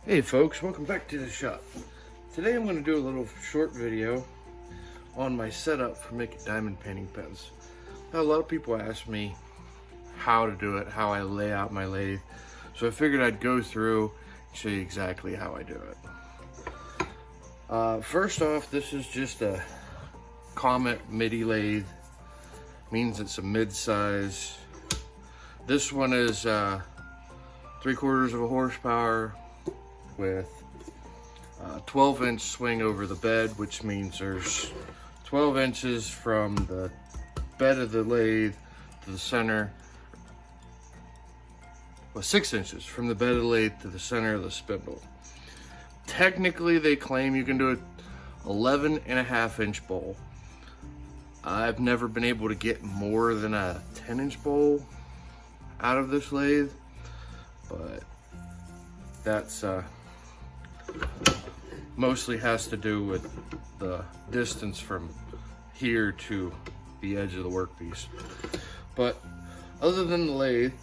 Hey folks, welcome back to the shop. Today I'm going to do a little short video on my setup for making diamond painting pens. Now, a lot of people ask me how to do it, how I lay out my lathe. So I figured I'd go through and show you exactly how I do it. First off, this is just a Comet MIDI lathe. Means it's a mid-size. This one is 3/4 of a horsepower with 12-inch swing over the bed, which means there's 12 inches from the bed of the lathe to the center. Well, 6 inches from the bed of the lathe to the center of the spindle. Technically, they claim you can do an 11.5-inch bowl. I've never been able to get more than a 10-inch bowl out of this lathe, but that's mostly has to do with the distance from here to the edge of the workpiece. But other than the lathe,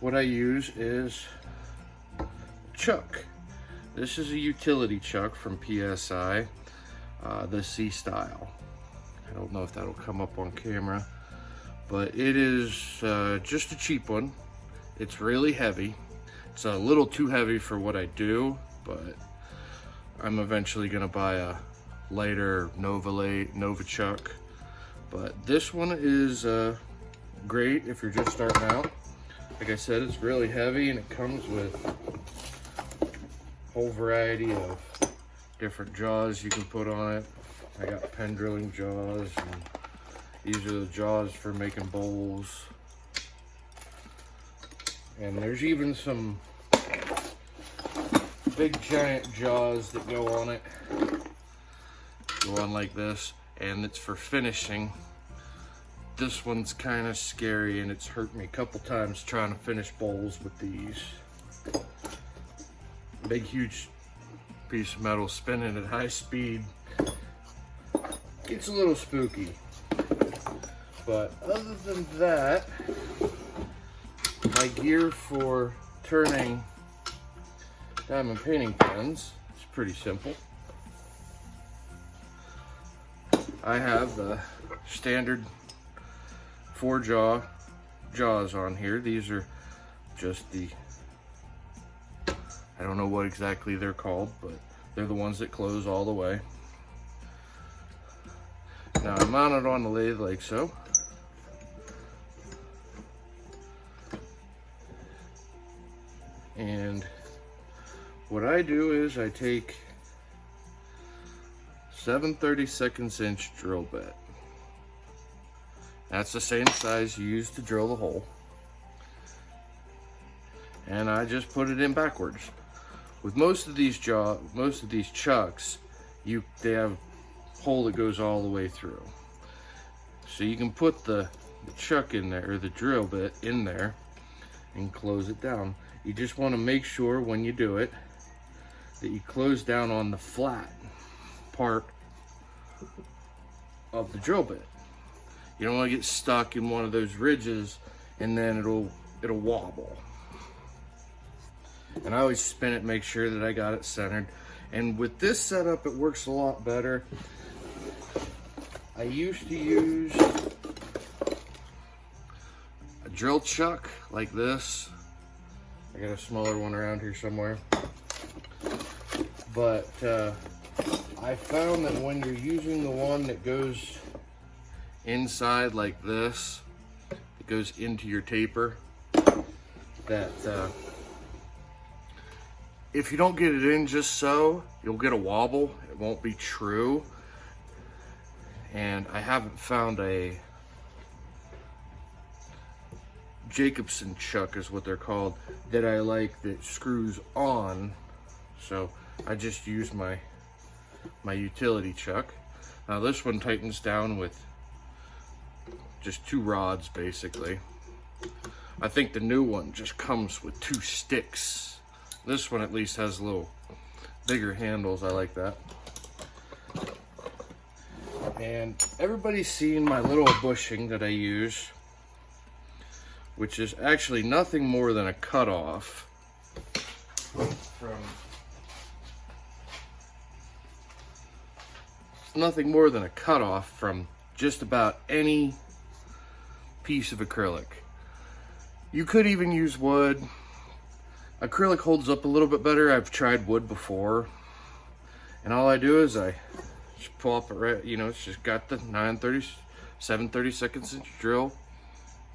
what I use is chuck. This is a utility chuck from PSI, the C style. I don't know if that'll come up on camera, but it is just a cheap one. It's really heavy. It's a little too heavy for what I do, but I'm eventually gonna buy a lighter Nova chuck. But this one is great if you're just starting out. Like I said, it's really heavy and it comes with a whole variety of different jaws you can put on it. I got pen drilling jaws, and these are the jaws for making bowls. And there's even some big giant jaws that go on it. Go on like this, and it's for finishing. This one's kind of scary and it's hurt me a couple times trying to finish bowls with these. Big huge piece of metal spinning at high speed. It's a little spooky. But other than that, my gear for turning diamond painting pens is pretty simple. I have the standard 4-jaws on here. These are just the, I don't know what exactly they're called, but they're the ones that close all the way. Now I mount it on the lathe like so. And what I do is I take 7/32 inch drill bit. That's the same size you use to drill the hole. And I just put it in backwards. With most of these chucks, they have a hole that goes all the way through. So you can put the chuck in there, or the drill bit in there, and close it down. You just want to make sure when you do it that you close down on the flat part of the drill bit. You don't want to get stuck in one of those ridges and then it'll wobble. And I always spin it, make sure that I got it centered. And with this setup, it works a lot better. I used to use a drill chuck like this. I got a smaller one around here somewhere. But I found that when you're using the one that goes inside like this, it goes into your taper, that if you don't get it in just so, you'll get a wobble. It won't be true. And I haven't found a Jacobson chuck is what they're called that I like, that screws on. So I just use my utility chuck. Now this one tightens down with just 2 rods basically. I think the new one just comes with 2 sticks. This one at least has a little bigger handles. I like that. And everybody's seen my little bushing that I use, which is actually nothing more than a cutoff from nothing more than a cutoff from just about any piece of acrylic. You could even use wood. Acrylic holds up a little bit better. I've tried wood before, and all I do is I just pull up it right, you know, it's just got the 7/32 inch drill,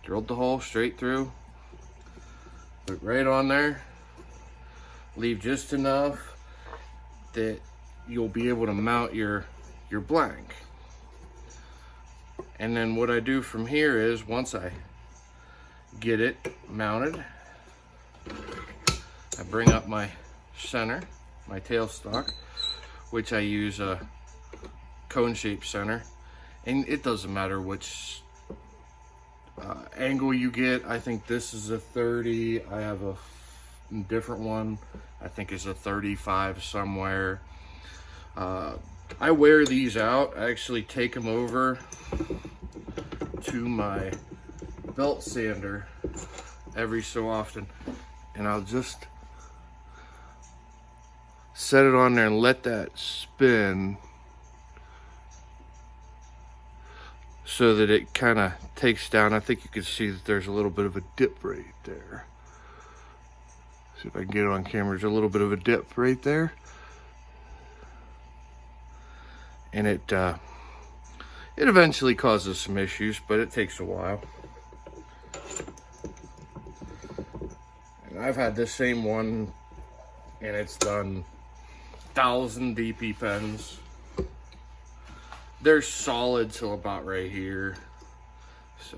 drilled the hole straight through, put it right on there, leave just enough that you'll be able to mount your blank. And then what I do from here is, once I get it mounted, I bring up my center, my tailstock, which I use a cone-shaped center, and it doesn't matter which angle you get. I think this is a 30. I have a different one. I think it's a 35 somewhere. I wear these out. I actually take them over to my belt sander every so often, and I'll just set it on there and let that spin so that it kind of takes down. I think you can see that there's a little bit of a dip right there. See if I can get it on camera. There's a little bit of a dip right there, and it eventually causes some issues, but it takes a while. And I've had this same one, and it's done 1,000 DP pens. They're solid till about right here. So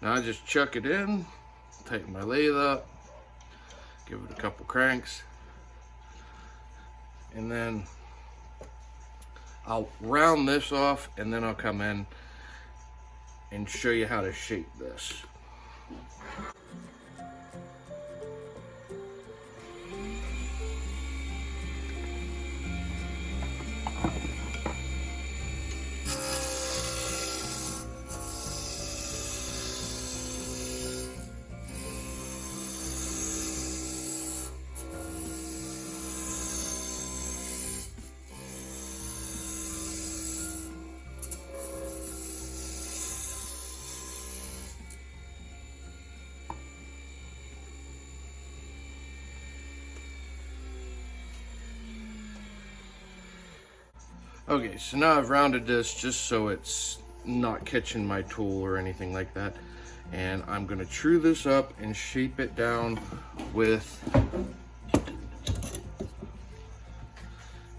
now I just chuck it in, tighten my lathe up, give it a couple cranks, and then I'll round this off, and then I'll come in and show you how to shape this. Okay, so now I've rounded this just so it's not catching my tool or anything like that. And I'm gonna true this up and shape it down with,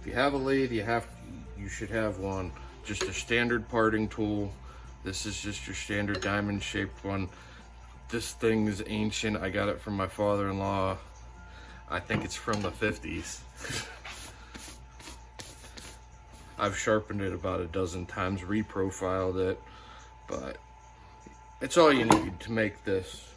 if you have a lathe, you should have one, just a standard parting tool. This is just your standard diamond shaped one. This thing is ancient. I got it from my father-in-law. I think it's from the 50s. I've sharpened it about a dozen times, reprofiled it, but it's all you need to make this.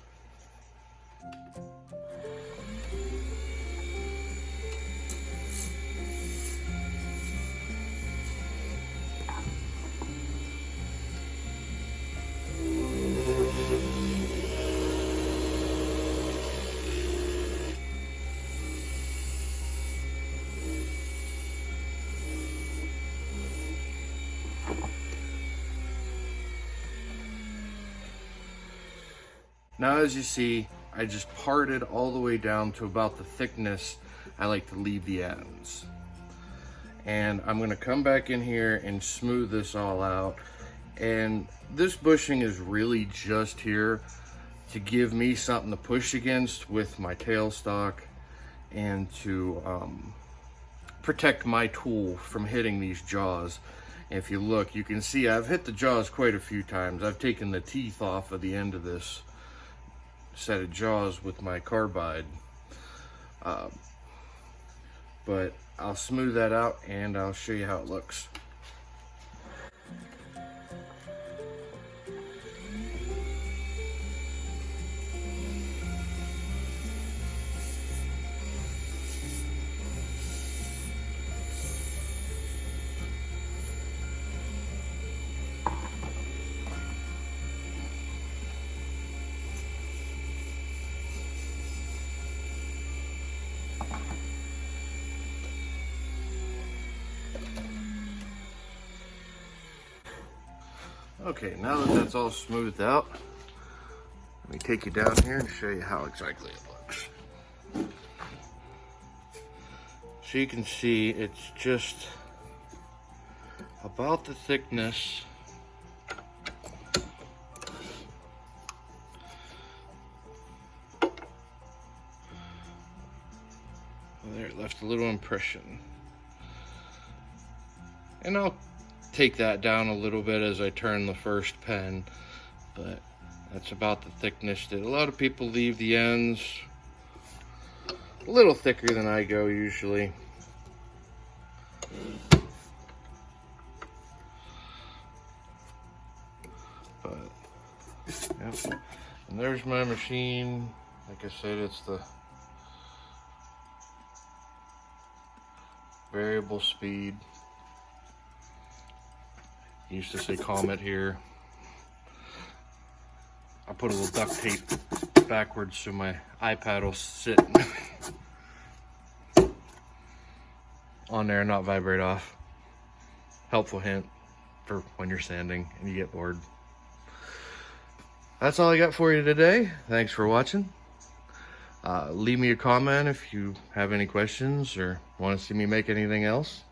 Now, as you see, I just parted all the way down to about the thickness I like to leave the ends. And I'm gonna come back in here and smooth this all out. And this bushing is really just here to give me something to push against with my tailstock and to protect my tool from hitting these jaws. If you look, you can see I've hit the jaws quite a few times. I've taken the teeth off of the end of this set of jaws with my carbide, but I'll smooth that out and I'll show you how it looks. Okay, now that that's all smoothed out, let me take you down here and show you how exactly it looks. So you can see it's just about the thickness there. It left a little impression, and I'll take that down a little bit as I turn the first pen, but that's about the thickness that a lot of people leave the ends a little thicker than I go usually. But yep. And there's my machine. Like I said, it's the variable speed. Used to say Comet here. I put a little duct tape backwards so my iPad will sit on there and not vibrate off. Helpful hint for when you're sanding and you get bored. That's all I got for you today. Thanks for watching. Leave me a comment if you have any questions or want to see me make anything else.